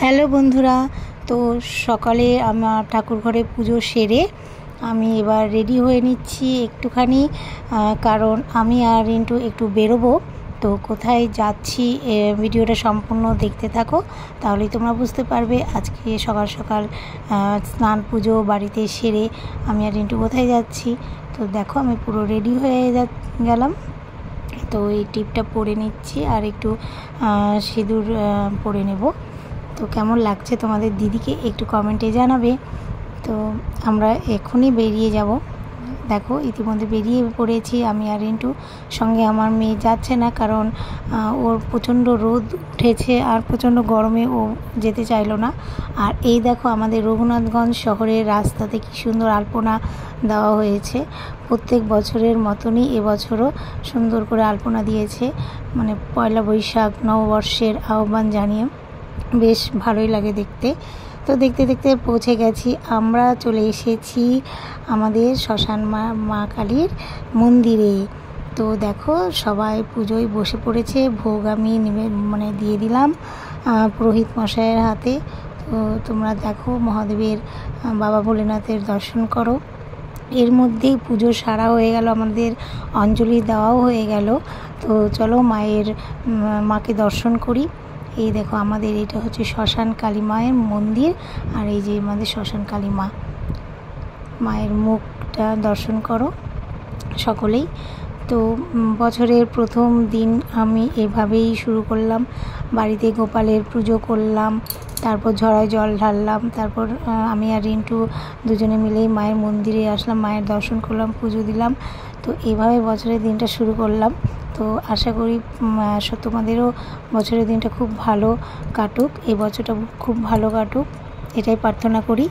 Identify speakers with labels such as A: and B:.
A: Hello বন্ধুরা, তো সকালে আমার ঠাকুর ঘরে পুজো সেরে আমি এবার রেডি হয়ে নিচ্ছি একটুখানি, কারণ আমি আর রিন্টু একটু বেরোবো। তো কোথায় যাচ্ছি ভিডিওটা সম্পূর্ণ দেখতে থাকো, তাহলেই তোমরা বুঝতে পারবে। আজকে সকাল সকাল স্নান পুজো বাড়িতে সেরে আমি আর রিন্টু কোথায় যাচ্ছি। তো দেখো আমি পুরো রেডি হয়ে গেলাম। তো এই টিপটা পরে নিচ্ছি আর একটু সিঁদুর পরে নেব। তো কেমন লাগছে তোমাদের দিদিকে একটু কমেন্টে জানাবে। তো আমরা এখনই বেরিয়ে যাব। দেখো ইতিমধ্যে বেরিয়ে পড়েছি আমি আর রিন্টু। সঙ্গে আমার মেয়ে যাচ্ছে না, কারণ ওর প্রচণ্ড রোদ উঠেছে আর প্রচণ্ড গরমে ও যেতে চাইলো না। আর এই দেখো আমাদের রঘুনাথগঞ্জ শহরের রাস্তাতে কী সুন্দর আলপনা দেওয়া হয়েছে। প্রত্যেক বছরের মতনই এবছরও সুন্দর করে আলপনা দিয়েছে, মানে পয়লা বৈশাখ নববর্ষের আহ্বান জানিয়ে। বেশ ভালোই লাগে দেখতে। তো দেখতে দেখতে পৌঁছে গেছি, আমরা চলে এসেছি আমাদের শ্মশান মা কালীর মন্দিরে। তো দেখো সবাই পুজোয় বসে পড়েছে, ভোগ আমি দিয়ে দিলাম পুরোহিত মশাইয়ের হাতে। তো তোমরা দেখো মহাদেবের বাবা ভোলেনাথের দর্শন করো। এর মধ্যেই পুজো সারা হয়ে গেল, আমাদের অঞ্জলি দেওয়াও হয়ে গেল। তো চলো মাকে দর্শন করি। এই দেখো আমাদের এটা হচ্ছে শ্মশান কালী মায়ের মন্দির, আর এই যে আমাদের শ্মশান কালী মায়ের মুখটা দর্শন করো সকলেই। তো বছরের প্রথম দিন আমি এভাবেই শুরু করলাম, বাড়িতে গোপালের পুজো করলাম, তারপর ঝড়ায় জল ঢাললাম, তারপর আমি আর রিন্টু দুজনে মিলেই মায়ের মন্দিরে আসলাম, মায়ের দর্শন করলাম, পুজো দিলাম। তো এইভাবে বছরের দিনটা শুরু করলাম। তো আশা করি তোমাদেরও বছরের দিনটা খুব ভালো কাটুক, এই বছরটা খুব ভালো কাটুক, এটাই প্রার্থনা করি।